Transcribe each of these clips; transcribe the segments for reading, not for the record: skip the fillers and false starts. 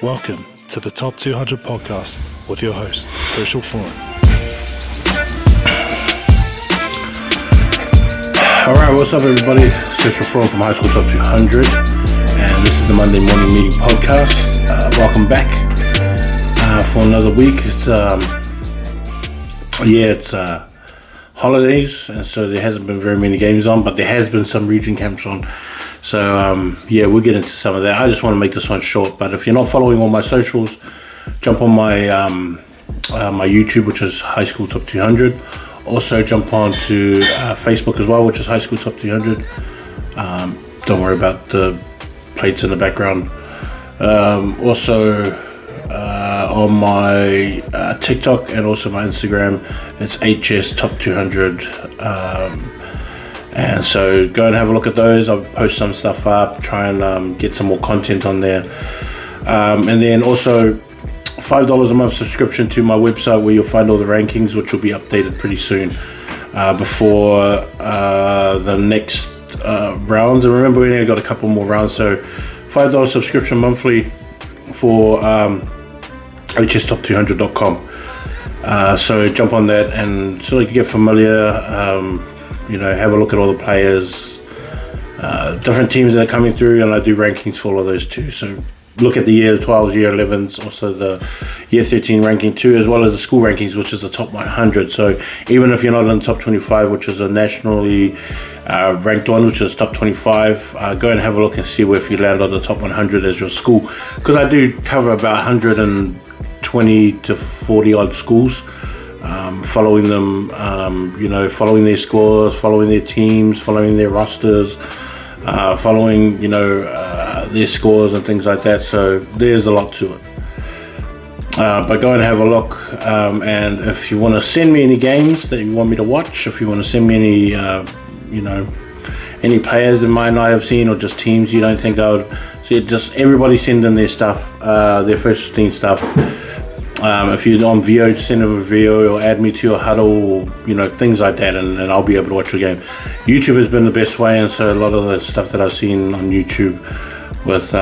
Welcome to the Top 200 podcast with your host, Herschel Foran. Alright, what's up everybody? It's Herschel Foran from High School Top 200, and this is the Monday Morning Meeting Podcast. Welcome back for another week. It's holidays, and so there hasn't been very many games on, but there has been some region camps on. So we'll get into some of that. I just want to make this one short, but if you're not following all my socials, jump on my my YouTube, which is High School Top 200. Also jump on to Facebook as well, which is High School Top 200. Don't worry about the plates in the background. Also on my TikTok and also my Instagram, it's HS Top 200. And so go and have a look at those. I'll post some stuff up, try and get some more content on there. And then also $5 a month subscription to my website, where you'll find all the rankings, which will be updated pretty soon before the next rounds. And remember, we only got a couple more rounds, so $5 subscription monthly for hstop200.com. So jump on that and so you can get familiar, have a look at all the players, different teams that are coming through, and I do rankings for all of those too. So look at the year 12s, year 11s, also the year 13 ranking too, as well as the school rankings, which is the top 100. So even if you're not in the top 25, which is a nationally ranked one, which is top 25, go and have a look and see where if you land on the top 100 as your school, because I do cover about 120 to 40 odd schools, following them, following their scores, following their teams, following their rosters, following their scores and things like that. So there's a lot to it, but go and have a look, and if you want to send me any games that you want me to watch, if you want to send me any any players in mind I have seen, or just teams you don't think I would see, just everybody send in their stuff, their first 15 stuff. If you're on VO, just send them a VO or add me to your huddle, or, things like that, and I'll be able to watch your game. YouTube has been the best way, and so a lot of the stuff that I've seen on YouTube with,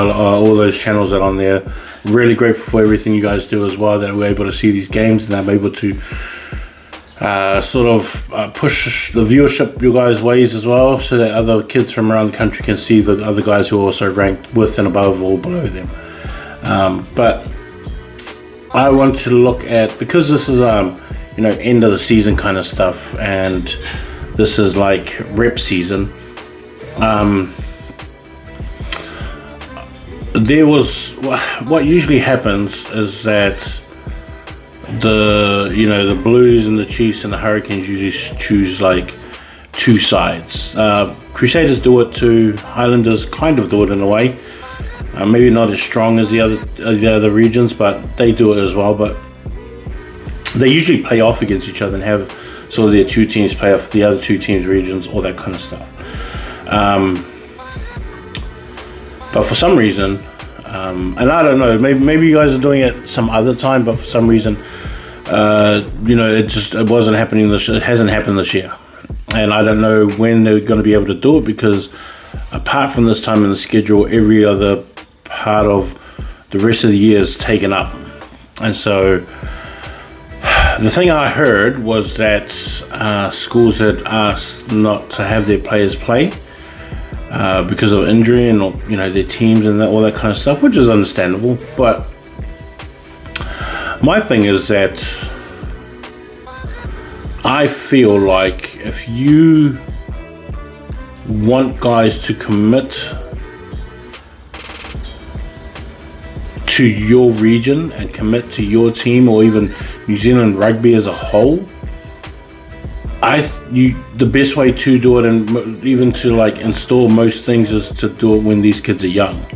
all those channels that are on there, really grateful for everything you guys do as well, that we're able to see these games, and I'm able to push the viewership your guys' ways as well, so that other kids from around the country can see the other guys who are also ranked with and above or below them. But I want to look at, because this is end of the season kind of stuff, and this is like rep season. There was, what usually happens is that the Blues and the Chiefs and the Hurricanes usually choose like two sides. Crusaders do it too. Highlanders kind of do it in a way. Maybe not as strong as the other regions, but they do it as well. But they usually play off against each other and have sort of their two teams play off the other two teams' regions, all that kind of stuff. But for some reason, and I don't know, maybe you guys are doing it some other time, but for some reason, it wasn't happening it hasn't happened this year, and I don't know when they're going to be able to do it, because apart from this time in the schedule, every other part of the rest of the year is taken up. And so the thing I heard was that schools had asked not to have their players play because of injury and their teams and all that kind of stuff, which is understandable. But my thing is that I feel like if you want guys to commit to your region and commit to your team, or even New Zealand rugby as a whole, the best way to do it, and even to like install most things, is to do it when these kids are young.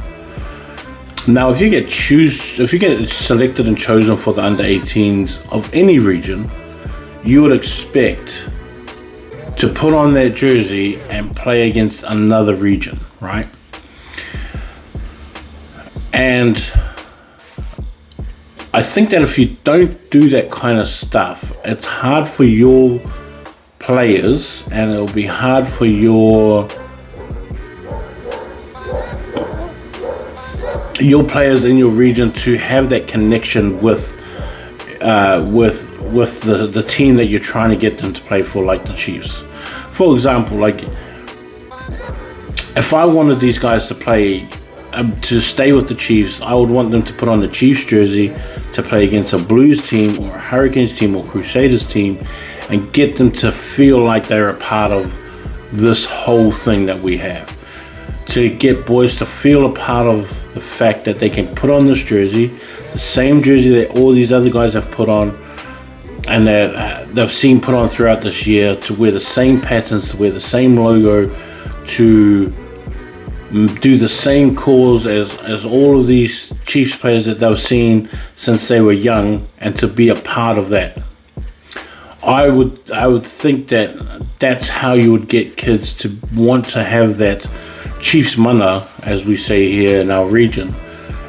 Now, if you get selected and chosen for the under 18s of any region, you would expect to put on that jersey and play against another region, right? And I think that if you don't do that kind of stuff, it's hard for your players, and it'll be hard for your your players in your region to have that connection with the team that you're trying to get them to play for, like the Chiefs. For example, like if I wanted these guys to play to stay with the Chiefs, I would want them to put on the Chiefs jersey to play against a Blues team or a Hurricanes team or Crusaders team, and get them to feel like they're a part of this whole thing that we have. To get boys to feel a part of the fact that they can put on this jersey, the same jersey that all these other guys have put on and that they've seen put on throughout this year, to wear the same patterns, to wear the same logo, to do the same cause as all of these Chiefs players that they've seen since they were young, and to be a part of that. I would think that that's how you would get kids to want to have that Chiefs mana, as we say here in our region.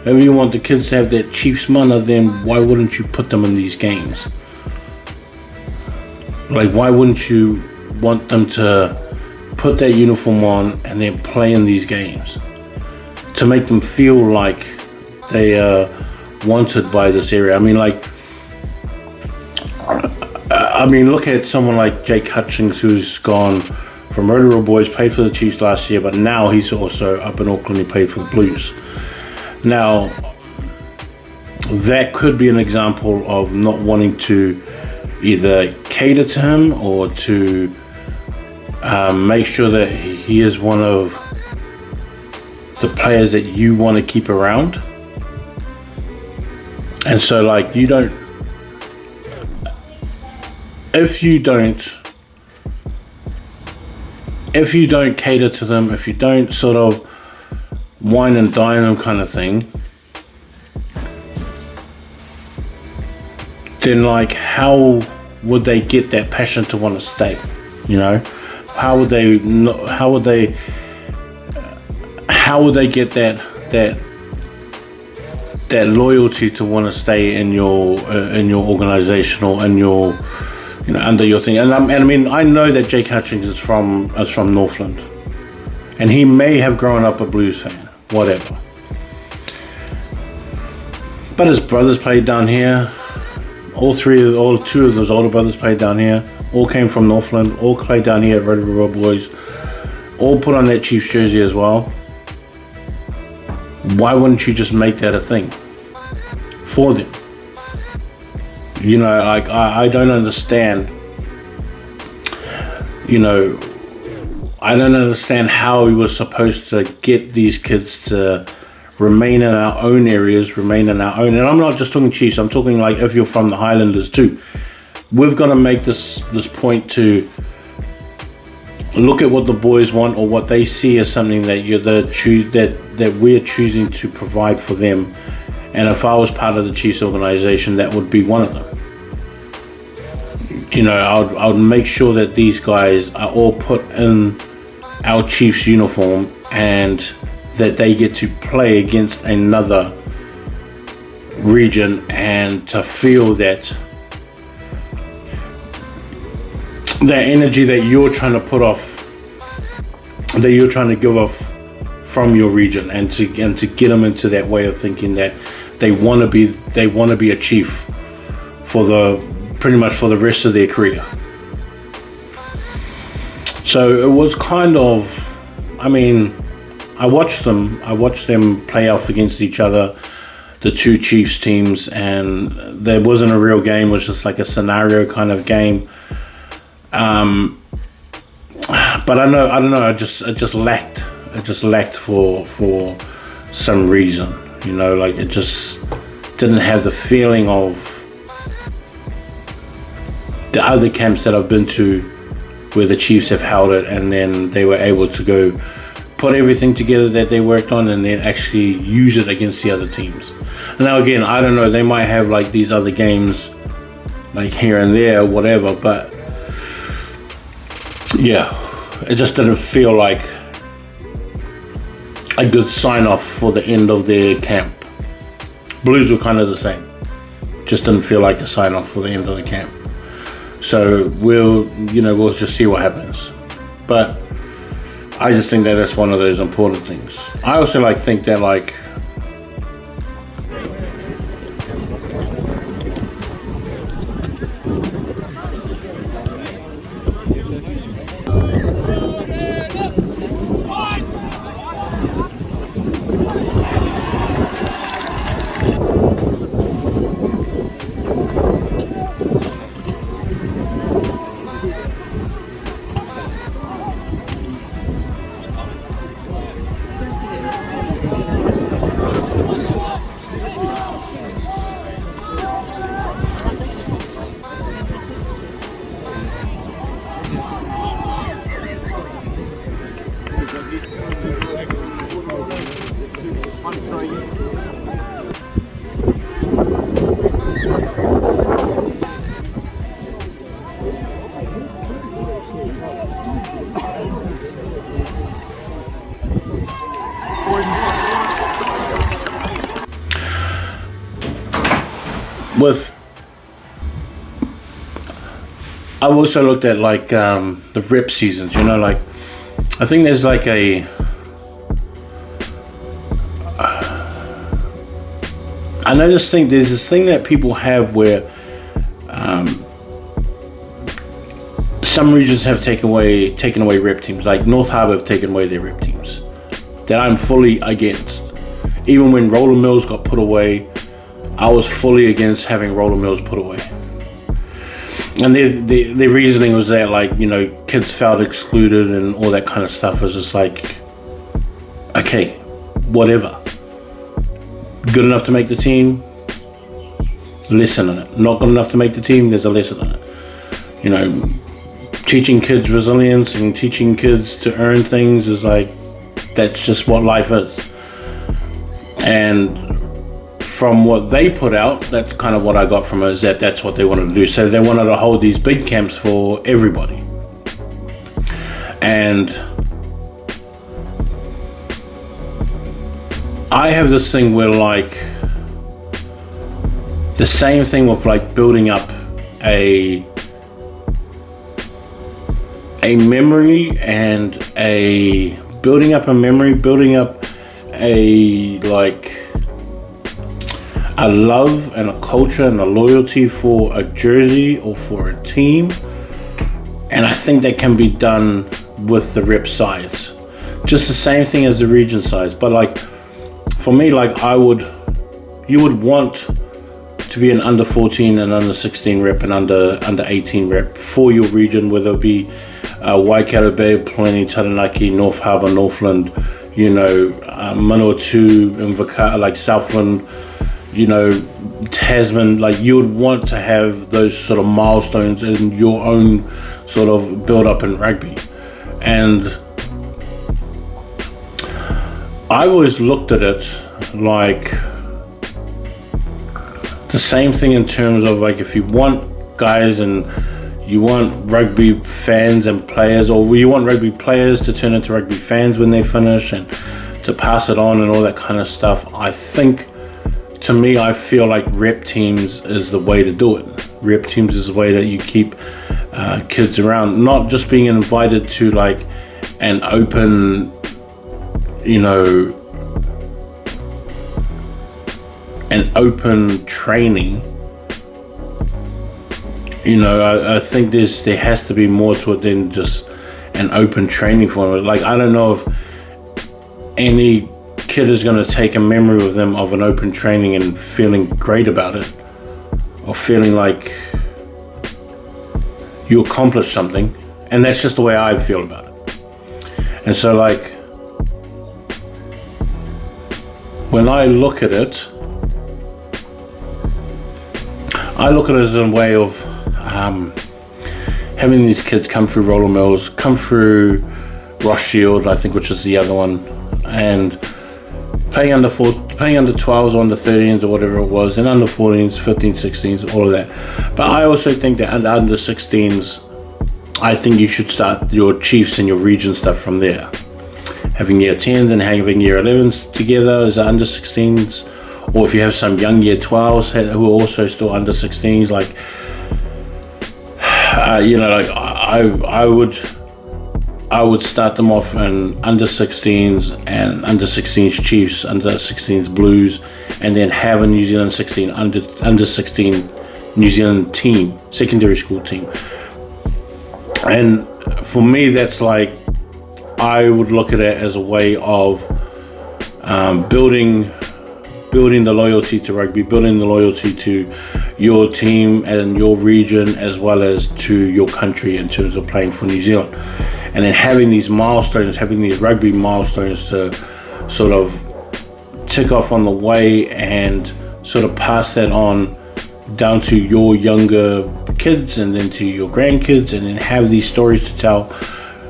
If you want the kids to have that Chiefs mana, then why wouldn't you put them in these games? Like, why wouldn't you want them to put that uniform on and then play in these games? To make them feel like they are wanted by this area. I mean, look at someone like Jake Hutchings, who's gone from Rotorua Boys, played for the Chiefs last year, but now he's also up in Auckland, he played for the Blues. Now, that could be an example of not wanting to either cater to him or to make sure that he is one of the players that you want to keep around. And so, like, if you don't cater to them, if you don't sort of wine and dine them kind of thing, then, like, how would they get that passion to want to stay? You know, how would they get that loyalty to want to stay in your organization or in your, you know, under your thing? And I mean, I know that Jake Hutchings is from Northland, and he may have grown up a Blues fan, whatever. But his brothers played down here. All two of those older brothers played down here. All came from Northland. All played down here at Rotorua Boys. All put on that Chiefs jersey as well. Why wouldn't you just make that a thing for them? You know, like, I don't understand. You know, I don't understand how we were supposed to get these kids to remain in our own areas, and I'm not just talking Chiefs, I'm talking like if you're from the Highlanders too. We've got to make this point to look at what the boys want, or what they see as something that that we're choosing to provide for them. And if I was part of the Chiefs organization, that would be one of them. You know, I would make sure that these guys are all put in our Chiefs uniform, and that they get to play against another region, and to feel that energy that you're trying to put off, that you're trying to give off from your region, and to get them into that way of thinking that they want to be a Chief pretty much for the rest of their career. So it was kind of, I mean, I watched them play off against each other, the two Chiefs teams, and there wasn't a real game. It was just like a scenario kind of game. But I don't know. It just lacked for some reason. You know, like, it just didn't have the feeling of the other camps that I've been to, where the Chiefs have held it, and then they were able to go put everything together that they worked on, and then actually use it against the other teams. And now again, I don't know, they might have like these other games like here and there, whatever, but yeah, it just didn't feel like a good sign off for the end of their camp. Blues were kind of the same, just didn't feel like a sign off for the end of the camp. So we'll just see what happens. But I just think that that's one of those important things. I also think that, like, I've also looked at like the rep seasons, like I think there's like I know there's this thing that people have where some regions have taken away rep teams, like North Harbour have taken away their rep teams, that I'm fully against. Even when roller mills got put away, I was fully against having roller mills put away. And their reasoning was that, like, kids felt excluded and all that kind of stuff. Was just like, okay, whatever. Good enough to make the team, lesson in it. Not good enough to make the team, there's a lesson in it. Teaching kids resilience and teaching kids to earn things is like, that's just what life is. And from what they put out, that's kind of what I got from it, is that's what they wanted to do. So they wanted to hold these big camps for everybody. And I have this thing where, like, the same thing with like building up a memory and building up a love and a culture and a loyalty for a jersey or for a team. And I think that can be done with the rep size. Just the same thing as the region size. But like, for me, like you would want to be an under 14 and under 16 rep and under 18 rep for your region, whether it be Waikato Bay, Plenty, Taranaki, North Harbour, Northland, Manawatu, Invercargill, like Southland, Tasman. Like, you would want to have those sort of milestones in your own sort of build up in rugby. And I always looked at it like the same thing in terms of, like, if you want guys and you want rugby fans and players, or you want rugby players to turn into rugby fans when they finish and to pass it on and all that kind of stuff, I think, to me, I feel like rep teams is the way to do it. Rep teams is the way that you keep kids around, not just being invited to like an open, an open training. I think there has to be more to it than just an open training for them. Like, I don't know if any kid is going to take a memory of them of an open training and feeling great about it, or feeling like you accomplished something. And that's just the way I feel about it. And so, like, when I look at it, I look at it as a way of having these kids come through roller mills, come through Ross Shield, I think, which is the other one, and playing under 12s or under 13s or whatever it was, and under 14s, 15s, 16s, all of that. But I also think that under 16s, I think you should start your Chiefs and your region stuff from there. Having year 10s and having year 11s together as under 16s, or if you have some young year 12s who are also still under 16s, like, I would start them off in under 16s and under 16s Chiefs, under 16s Blues, and then have a New Zealand 16 under 16 New Zealand team, secondary school team. And for me, that's like, I would look at it as a way of building the loyalty to rugby, building the loyalty to your team and your region, as well as to your country in terms of playing for New Zealand. And then having these milestones, having these rugby milestones to sort of tick off on the way and sort of pass that on down to your younger kids and then to your grandkids, and then have these stories to tell,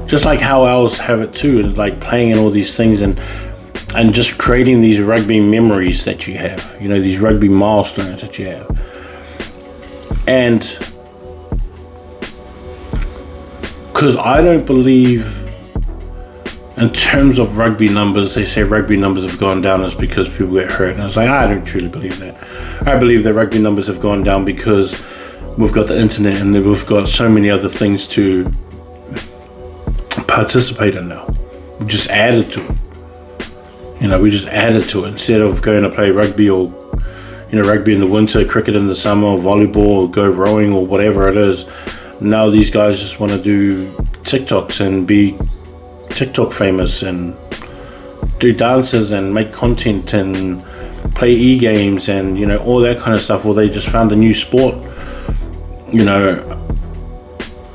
just like how else have it too, and like playing in all these things and just creating these rugby memories that you have, these rugby milestones that you have. And because I don't believe, in terms of rugby numbers, they say rugby numbers have gone down is because people get hurt. And I was like, I don't truly believe that. I believe that rugby numbers have gone down because we've got the internet and we've got so many other things to participate in now. We just added to it. We just added to it. Instead of going to play rugby or, rugby in the winter, cricket in the summer, or volleyball, or go rowing or whatever it is, now these guys just want to do TikToks and be TikTok famous and do dances and make content and play e-games and all that kind of stuff, or they just found a new sport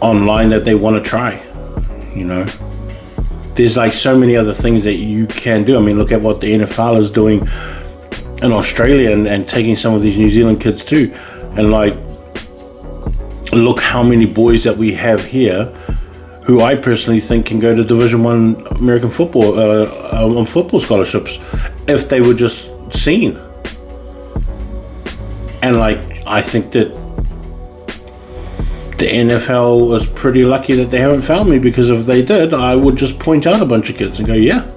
online that they want to try. There's like so many other things that you can do. I mean, look at what the NFL is doing in Australia and taking some of these New Zealand kids too, and like look how many boys that we have here who I personally think can go to Division 1 American football on football scholarships if they were just seen. And like, I think that the NFL was pretty lucky that they haven't found me, because if they did, I would just point out a bunch of kids and go, yeah,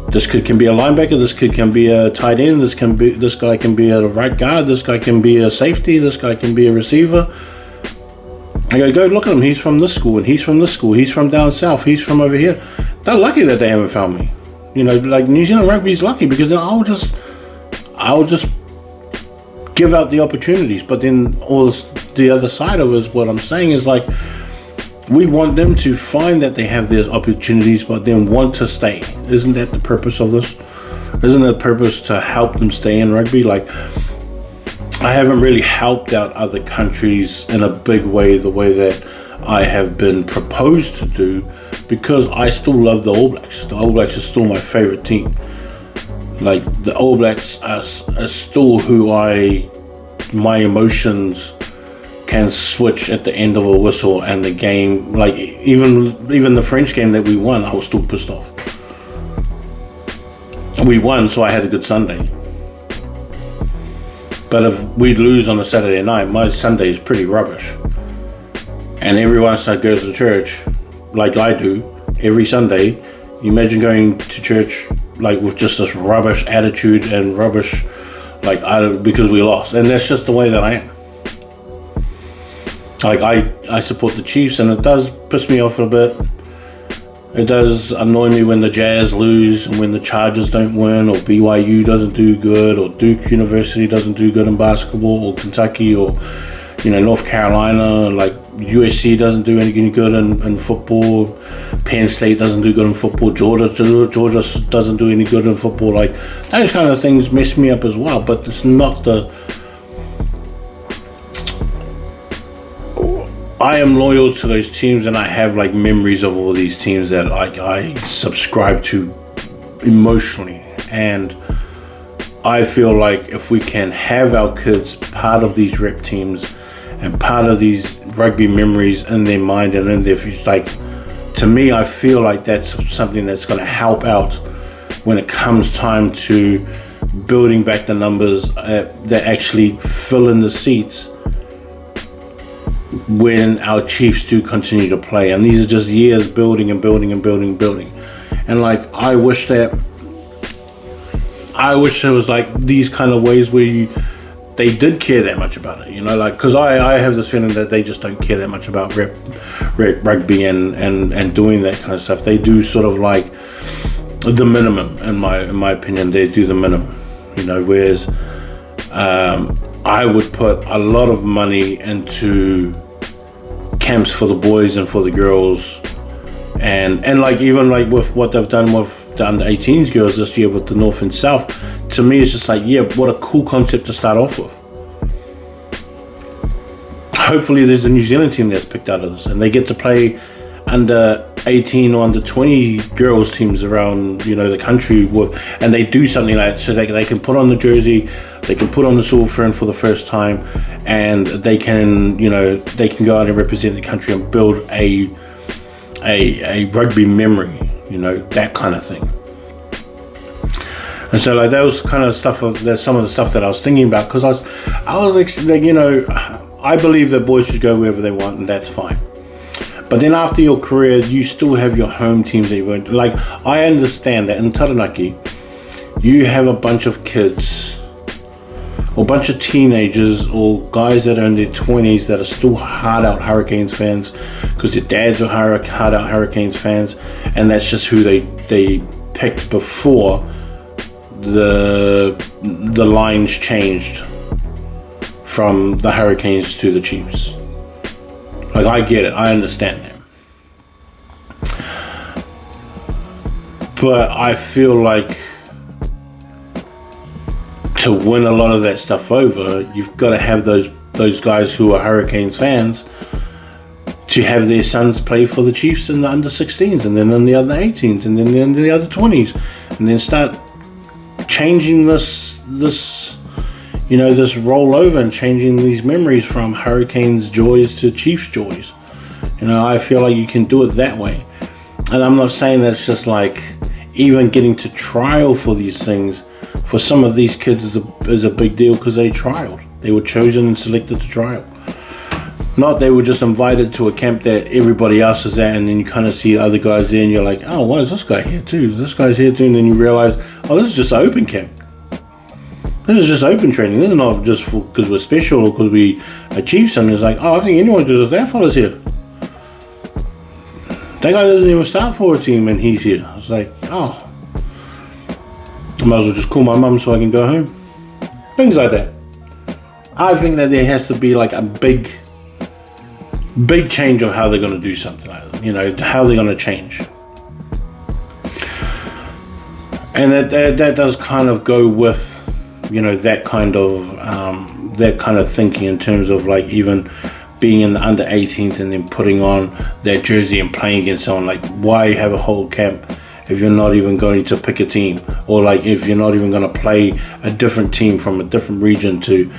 this kid can be a linebacker, this kid can be a tight end, this guy can be a right guard, this guy can be a safety, this guy can be a receiver. I go look at him. He's from this school, and he's from this school. He's from down south. He's from over here. They're lucky that they haven't found me. Like New Zealand rugby is lucky, because then I'll just give out the opportunities. But then the other side of it is what I'm saying is like, we want them to find that they have their opportunities, but then want to stay. Isn't that the purpose of this? Isn't the purpose to help them stay in rugby? Like, I haven't really helped out other countries in a big way, the way that I have been proposed to do, because I still love the All Blacks. The All Blacks are still my favorite team. Like, the All Blacks are still who my emotions can switch at the end of a whistle, and the game, like even the French game that we won, I was still pissed off. We won, so I had a good Sunday. But if we lose on a Saturday night, my Sunday is pretty rubbish. And everyone goes to church, like I do, every Sunday. You imagine going to church like with just this rubbish attitude and rubbish, because we lost. And that's just the way that I am. Like, I support the Chiefs, and it does piss me off a bit. It does annoy me when the Jazz lose, and when the Chargers don't win, or BYU doesn't do good, or Duke University doesn't do good in basketball, or Kentucky, or North Carolina, like USC doesn't do any good in football, Penn State doesn't do good in football, Georgia doesn't do any good in football. Like, those kind of things mess me up as well. But it's not I am loyal to those teams, and I have like memories of all these teams that I subscribe to emotionally. And I feel like if we can have our kids part of these rep teams and part of these rugby memories in their mind and in their future, like, to me, I feel like that's something that's going to help out when it comes time to building back the numbers that actually fill in the seats when our Chiefs do continue to play. And these are just years building and building and building and building. And like, I wish there was like these kind of ways where they did care that much about it, like, because I have this feeling that they just don't care that much about rep rugby and doing that kind of stuff. They do sort of like the minimum, in my opinion. They do the minimum, whereas I would put a lot of money into camps for the boys and for the girls, and like, even like with what they've done with the under 18s girls this year with the North and South. To me, it's just like, yeah, what a cool concept to start off with. Hopefully there's a New Zealand team that's picked out of this, and they get to play under 18 or under 20 girls teams around the country and they do something like that, so they can put on the jersey, they can put on the silver fern for the first time, and they can go out and represent the country and build a rugby memory, that kind of thing. And so like, that was kind of stuff, that's some of the stuff that I was thinking about, because I was like, I believe that boys should go wherever they want, and that's fine. But then after your career, you still have your home teams that you went. Like, I understand that in Taranaki, you have a bunch of kids, or a bunch of teenagers, or guys that are in their 20s that are still hard-out Hurricanes fans because their dads are hard-out Hurricanes fans, and that's just who they picked before the lines changed from the Hurricanes to the Chiefs. Like, I get it, I understand that. But I feel like to win a lot of that stuff over, you've got to have those guys who are Hurricanes fans to have their sons play for the Chiefs in the under 16s, and then in the under 18s, and then in the under 20s, and then start changing this rollover and changing these memories from Hurricanes joys to Chiefs joys. I feel like you can do it that way. And I'm not saying that it's just like even getting to trial for these things. For some of these kids is a big deal because they trialed. They were chosen and selected to trial. Not they were just invited to a camp that everybody else is at, and then you kind of see other guys there and you're like, oh, why is this guy here too? This guy's here too. And then you realize, oh, this is just an open camp. This is just open training. This is not just because we're special or because we are Chiefs. And it's like, oh, I think anyone does that fella's here. That guy doesn't even start for a team and he's here. It's like, oh, I might as well just call my mum so I can go home. Things like that. I think that there has to be like a big change of how they're going to do something like that. How they're going to change. And that does kind of go with, that kind of thinking in terms of like even being in the under 18s and then putting on that jersey and playing against someone. Like, why have a whole camp if you're not even going to pick a team, or like if you're not even going to play a different team from a different region to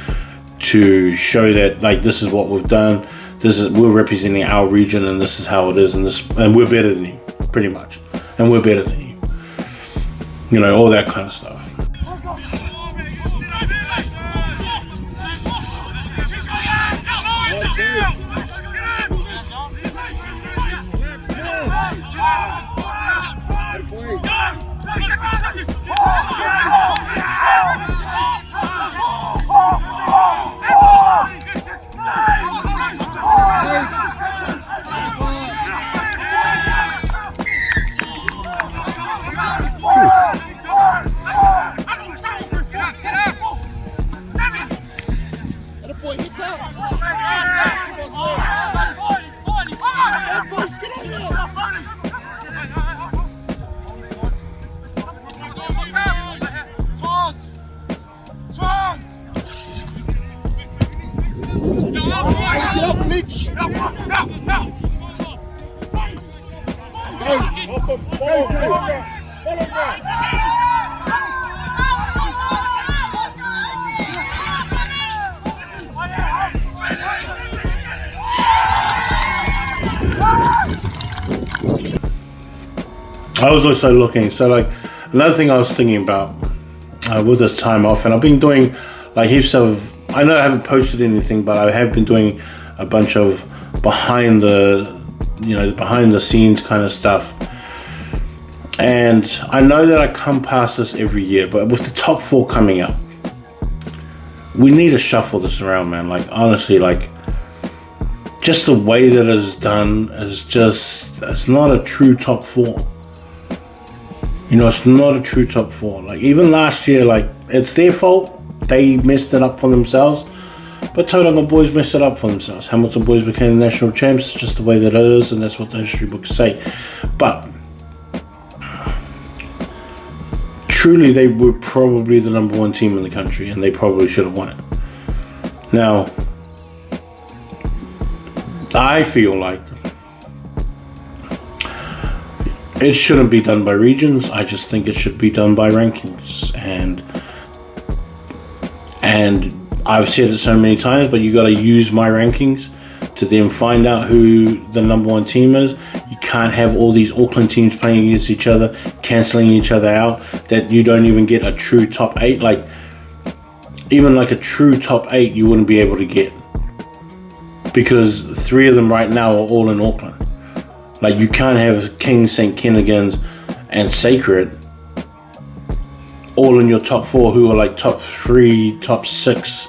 show that like this is what we've done, we're representing our region and this is how it is, and we're better than you, pretty much, and we're better than you, all that kind of stuff. I was also looking, so like another thing I was thinking about with this time off, and I've been doing like heaps of, I know I haven't posted anything, but I have been doing a bunch of behind the scenes kind of stuff. And I know that I come past this every year, but with the top 4 coming up, we need to shuffle this around, man. Like, honestly, like, just the way that it is done is just, it's not a true top 4. It's not a true top 4. Like, even last year, like, it's their fault. They messed it up for themselves. But Tauranga boys messed it up for themselves. Hamilton boys became national champs. It's just the way that it is, and that's what the history books say. But truly, they were probably the number 1 team in the country, and they probably should have won it. Now, I feel like it shouldn't be done by regions. I just think it should be done by rankings. And I've said it so many times, but you got to use my rankings to then find out who the number 1 team is. You can't have all these Auckland teams playing against each other, cancelling each other out, that you don't even get a true top 8. Like, even like a true top 8 you wouldn't be able to get, because 3 of them right now are all in Auckland. Like, you can't have Kings, St. Kennegans, and Sacred all in your top 4 who are like top 3, top 6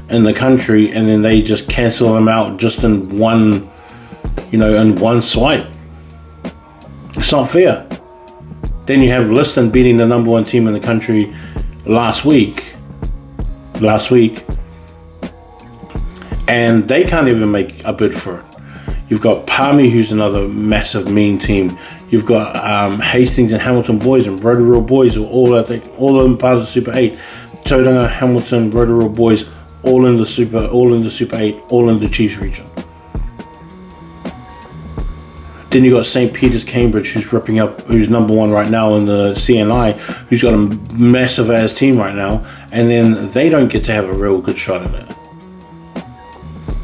in the country, and then they just cancel them out just in one, in one swipe. It's not fair. Then you have Liston beating the number 1 team in the country last week, and they can't even make a bid for it. You've got Palmy, who's another massive mean team. You've got Hastings and Hamilton boys and Rotorua boys, who all of them part of the Super 8. Tauranga, Hamilton, Rotorua boys, all in the Super 8, all in the Chiefs region. Then you got St. Peter's, Cambridge, who's number 1 right now in the CNI, who's got a massive ass team right now, and then they don't get to have a real good shot at it.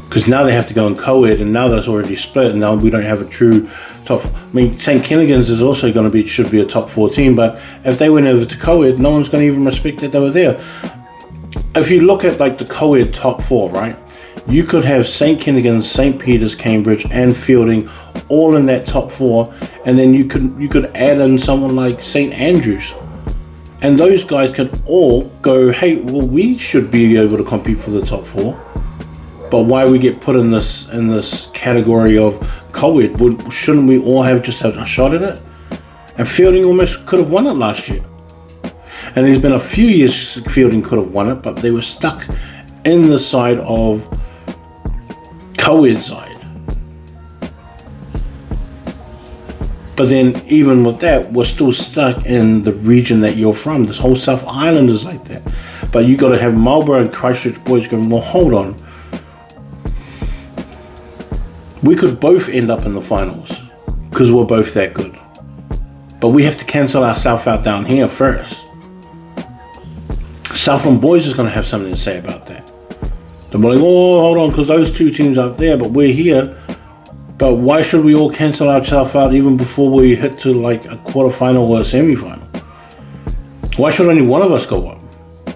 Because now they have to go in co-ed, and now that's already split, and now we don't have a true top. St. Kennegans is also should be a top 4 team, but if they went over to co-ed, no one's going to even respect that they were there. If you look at like the co-ed top 4, right, you could have St. Kennegans, St. Peter's, Cambridge, and Fielding all in that top 4, and then you could add in someone like St. Andrews, and those guys could all go, hey, well, we should be able to compete for the top 4. But why we get put in this category of co-ed? Shouldn't we all have just had a shot at it? And Fielding almost could have won it last year. And there's been a few years Fielding could have won it, but they were stuck in the side of co-ed side. But then even with that, we're still stuck in the region that you're from. This whole South Island is like that. But you got to have Marlborough and Christchurch boys going, well, hold on. We could both end up in the finals because we're both that good. But we have to cancel ourselves out down here first. Southland boys is going to have something to say about that. They're like, oh, hold on, because those 2 teams up there, but we're here. But why should we all cancel ourselves out even before we hit to like a quarterfinal or a semi-final? Why should only one of us go up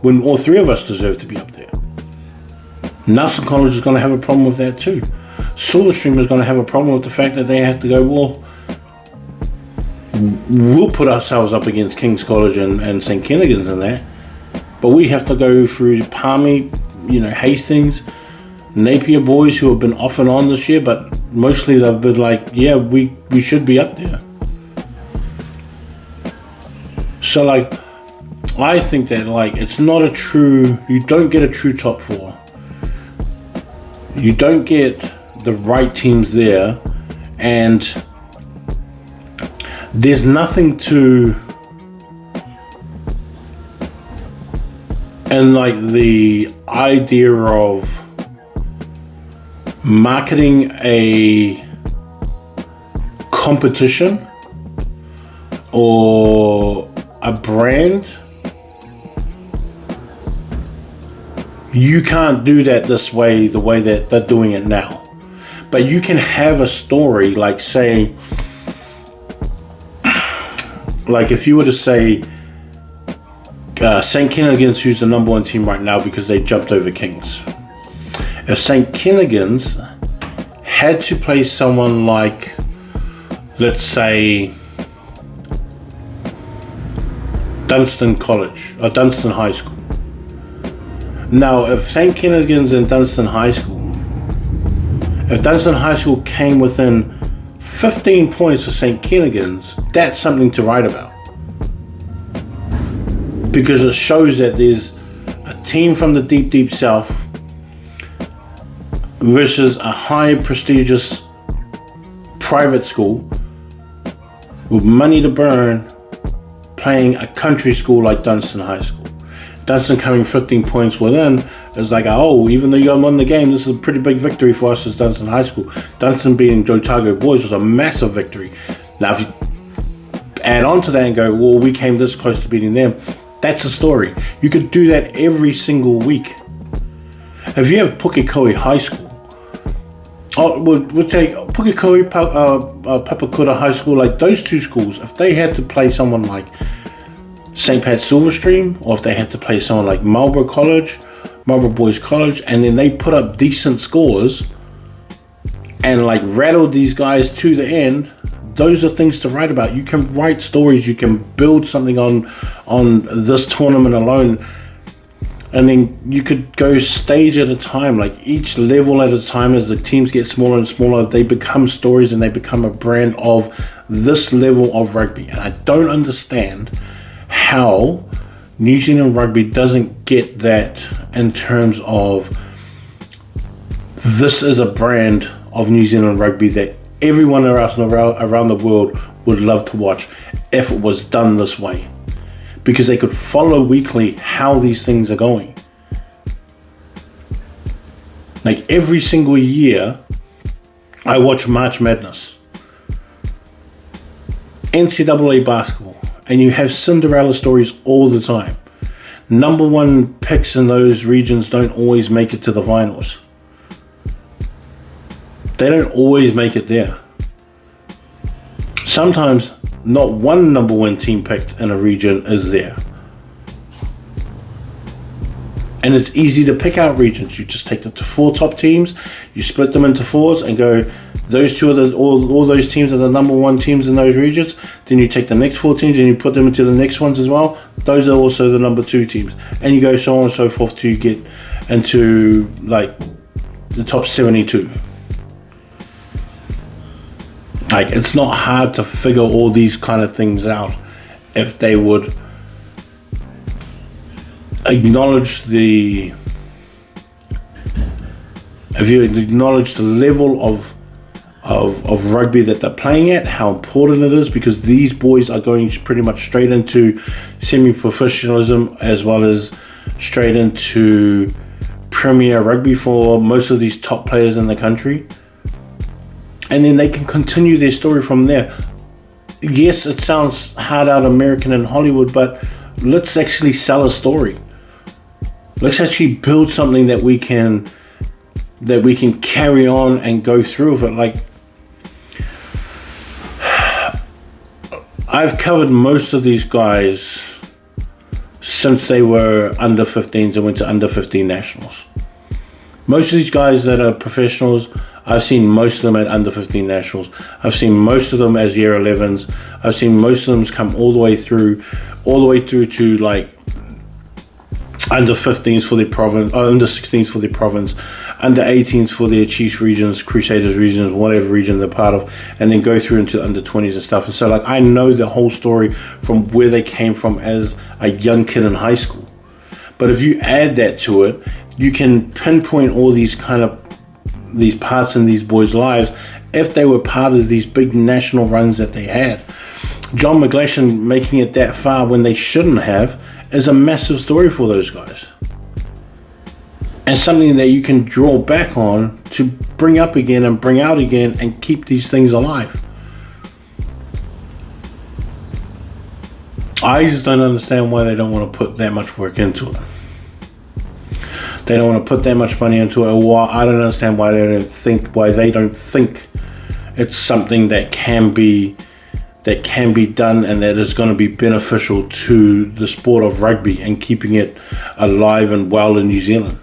when all 3 of us deserve to be up there? Nelson College is going to have a problem with that too. Silverstream is going to have a problem with the fact that they have to go, well, we'll put ourselves up against King's College and St. Kennegans and that, but we have to go through Palmy, Hastings, Napier boys who have been off and on this year, but mostly they've been like, yeah, we should be up there. So like, I think that like, it's not you don't get a true top 4. You don't get the right teams there, and there's nothing to, and like the idea of marketing a competition or a brand, you can't do that the way that they're doing it now. But you can have a story like, say, like if you were to say St. Kennegans, who's the number 1 team right now because they jumped over Kings. If St. Kennegans had to play someone like, let's say, Dunstan College or Dunstan High School. Now, if St. Kennegans and Dunstan High School, if Dunstan High School came within 15 points of St. Kennegans, that's something to write about. Because it shows that there's a team from the deep, deep south versus a high prestigious private school with money to burn playing a country school like Dunstan High School. Dunstan coming 15 points within is like, oh, even though you won the game, this is a pretty big victory for us as Dunstan High School. Dunstan beating Otago boys was a massive victory. Now, if you add on to that and go, well, we came this close to beating them, that's a story. You could do that every single week. If you have Pukekohe High School, we'll take Pukekohe, Papakura High School, like those 2 schools, if they had to play someone like St. Pat's Silverstream, or if they had to play someone like Marlborough Boys College, and then they put up decent scores, and like rattled these guys to the end, those are things to write about. You can write stories, you can build something on this tournament alone, and then you could go stage at a time, like each level at a time. As the teams get smaller and smaller, they become stories and they become a brand of this level of rugby. And I don't understand how New Zealand rugby doesn't get that in terms of this is a brand of New Zealand rugby that everyone around the world would love to watch if it was done this way, because they could follow weekly how these things are going. Like every single year I watch March Madness, NCAA basketball, and you have Cinderella stories all the time. Number one picks in those regions don't always make it to the finals. They don't always make it there. Sometimes not one number one team picked in a region is there. And it's easy to pick out regions. You just take the 4 top teams, you split them into 4s and go, those two are all those teams are the number one teams in those regions. Then you take the next 4 teams and you put them into the next ones as well. Those are also the number 2 teams. And you go so on and so forth till you get into like the top 72. Like, it's not hard to figure all these kind of things out if they would acknowledge the level of rugby that they're playing at, how important it is, because these boys are going pretty much straight into semi-professionalism as well as straight into Premier Rugby for most of these top players in the country. And then they can continue their story from there. Yes, it sounds hard out American and Hollywood, but let's actually sell a story. Let's actually build something that we can carry on and go through with it. Like, I've covered most of these guys since they were under 15s and went to under 15 nationals. Most of these guys that are professionals, I've seen most of them at under 15 nationals. I've seen most of them as year 11s. I've seen most of them come all the way through to like under 15s for their province, or under 16s for their province, under 18s for their Chiefs regions, Crusaders regions, whatever region they're part of, and then go through into under 20s and stuff. And so like I know the whole story from where they came from as a young kid in high school. But if you add that to it, you can pinpoint all these parts in these boys' lives if they were part of these big national runs that they had. John McGlashan making it that far when they shouldn't have is a massive story for those guys. And something that you can draw back on to bring up again and bring out again and keep these things alive. I just don't understand why they don't want to put that much work into it. They don't want to put that much money into it. Or I don't understand why they don't think it's something that can be done and that is going to be beneficial to the sport of rugby and keeping it alive and well in New Zealand.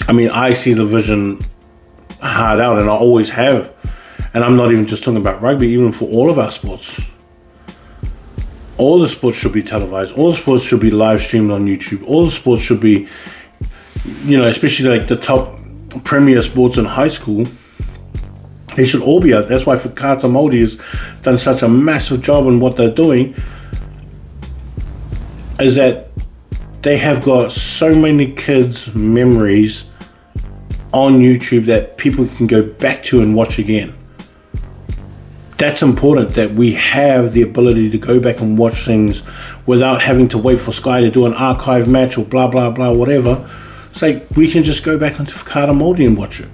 I mean, I see the vision hard out, and I always have. And I'm not even just talking about rugby, even for all of our sports. All the sports should be televised. All the sports should be live streamed on YouTube. All the sports should be, especially like the top premier sports in high school. They should all be out. That's why Fakata Māori has done such a massive job in what they're doing, is that they have got so many kids' memories on YouTube that people can go back to and watch again. That's important, that we have the ability to go back and watch things without having to wait for Sky to do an archive match or blah, blah, blah, whatever. It's like we can just go back onto Fakata Māori and watch it.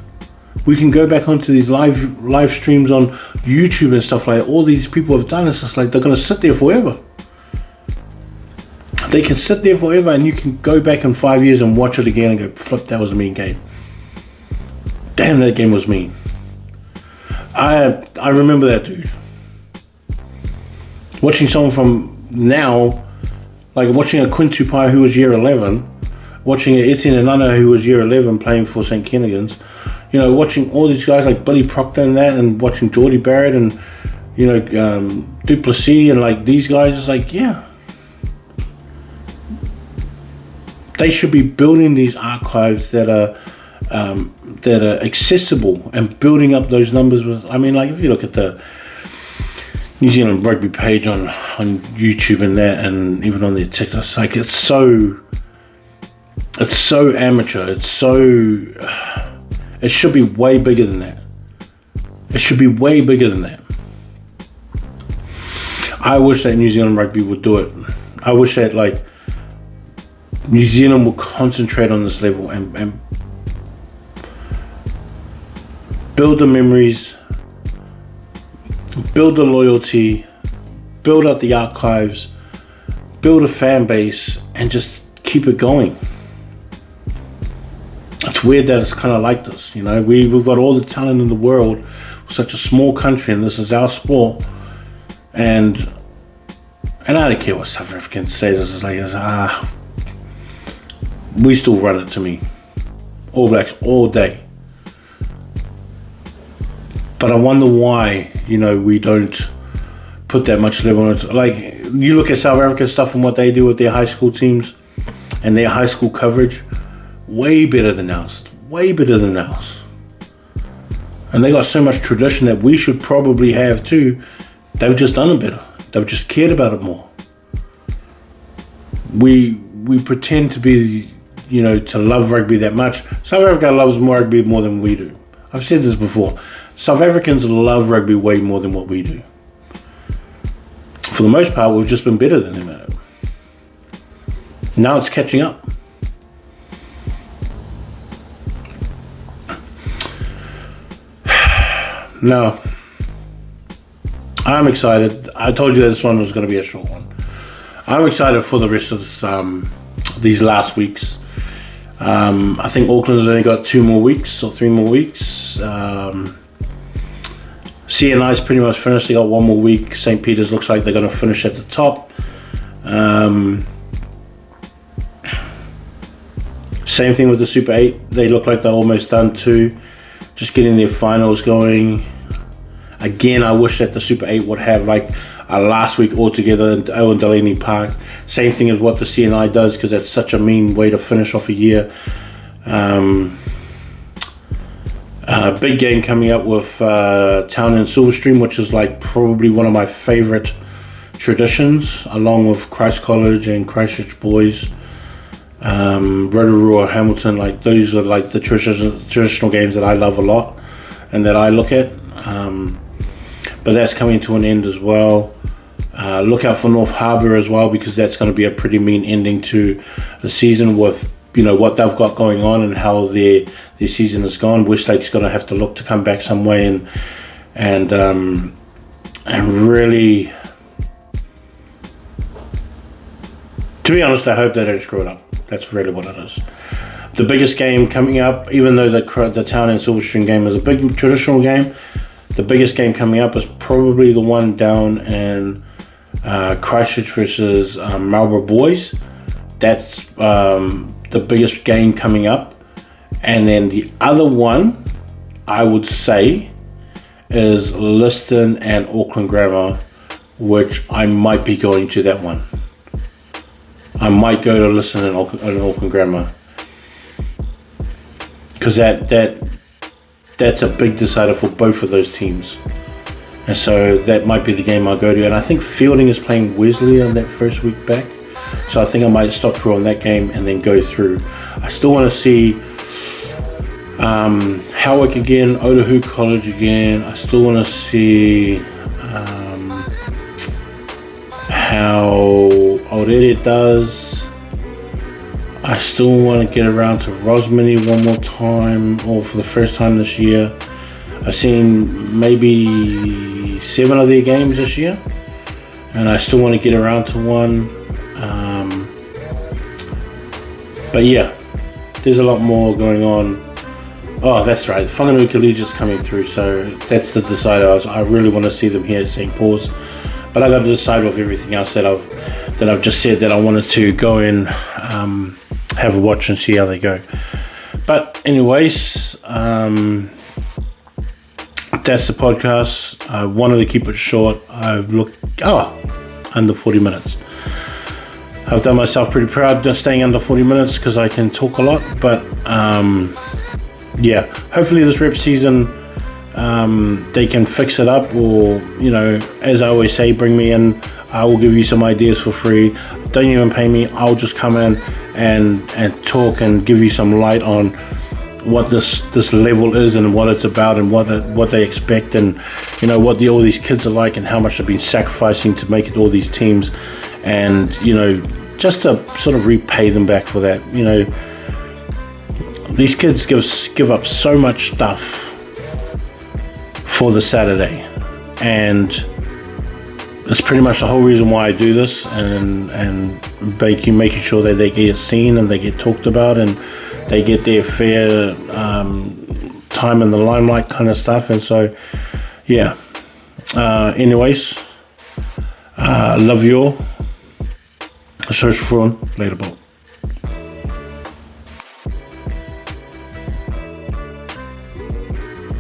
We can go back onto these live streams on YouTube and stuff like that. All these people have done. It's just like they're going to sit there forever. They can sit there forever, and you can go back in 5 years and watch it again and go, flip, that was a mean game. Damn, that game was mean. I remember that dude. Watching someone from now, like watching a Quintupai who was year 11, watching Etienne Nana, who was year 11 playing for St. Kentigans, watching all these guys like Billy Proctor and that, and watching Geordie Barrett and, Duplessis and like these guys, it's like, yeah. They should be building these archives that are accessible and building up those numbers with, if you look at the New Zealand rugby page on YouTube and that, and even on their TikTok, it's like it's so amateur. It should be way bigger than that. I wish that New Zealand rugby would do it. I wish that New Zealand would concentrate on this level and build the memories, build the loyalty, build up the archives, build a fan base, and just keep it going. It's weird that it's kind of like this, We've got all the talent in the world. We're such a small country, and this is our sport. And I don't care what South Africans say. This is we still run it to me. All Blacks all day. But I wonder why, we don't put that much level on it. Like, you look at South African stuff and what they do with their high school teams and their high school coverage, way better than ours. And they got so much tradition that we should probably have too. They've just done it better. They've just cared about it more. We pretend to be, to love rugby that much. South Africa loves rugby more than we do. I've said this before. South Africans love rugby way more than what we do. For the most part, we've just been better than them at it. Now it's catching up. Now, I'm excited. I told you that this one was going to be a short one. I'm excited for the rest of this, these last weeks. I think Auckland has only got 2 more weeks or 3 more weeks. CNI's pretty much finished. They got 1 more week. St. Peter's looks like they're going to finish at the top. Same thing with the Super 8. They look like they're almost done too. Just getting their finals going. Again, I wish that the Super 8 would have like a last week all together in Owen Delaney Park. Same thing as what the CNI does, because that's such a mean way to finish off a year. Big game coming up with Town and Silverstream, which is like probably one of my favourite traditions, along with Christ College and Christchurch Boys. Rotorua, Hamilton, like those are like the traditional games that I love a lot and that I look at. But that's coming to an end as well. Look out for North Harbour as well, because that's going to be a pretty mean ending to the season with what they've got going on and how their season has gone. Westlake's going to have to look to come back some way and really, to be honest, I hope they don't screw it up. That's really what it is. The biggest game coming up, even though the Town and Silverstream game is a big traditional game, the biggest game coming up is probably the one down in Christchurch versus Marlborough Boys. That's the biggest game coming up. And then the other one, I would say, is Liston and Auckland Grammar, which I might be going to that one. I might go to Liston and Auckland Grammar, because that's a big decider for both of those teams. And so that might be the game I'll go to. And I think Fielding is playing Wesley on that first week back. So I think I might stop through on that game and then go through. I still want to see Howick again, Otahuhu College again. I still want to see how Aurere does. I still want to get around to Rosmini one more time, or for the first time this year. I've seen maybe 7 of their games this year, and I still want to get around to one. But yeah, there's a lot more going on. Oh, that's right, Whanganui Collegiate is coming through, so that's the decider. I really want to see them here at St. Paul's, but I got to decide with everything else that I've just said that I wanted to go and have a watch and see how they go. But anyways, that's the podcast. I wanted to keep it short. I've looked under 40 minutes. I've done myself pretty proud just staying under 40 minutes because I can talk a lot. But hopefully this rep season they can fix it up, or as I always say, bring me in. I will give you some ideas for free. Don't even pay me. I'll just come in and talk and give you some light on what this level is and what it's about and what they expect, and what all these kids are like and how much they've been sacrificing to make it all these teams, and just to sort of repay them back for that. These kids give up so much stuff for the Saturday, and that's pretty much the whole reason why I do this, and making sure that they get seen and they get talked about and they get their fair time in the limelight kind of stuff. And so, anyways, love you all. Social phone, later, ball.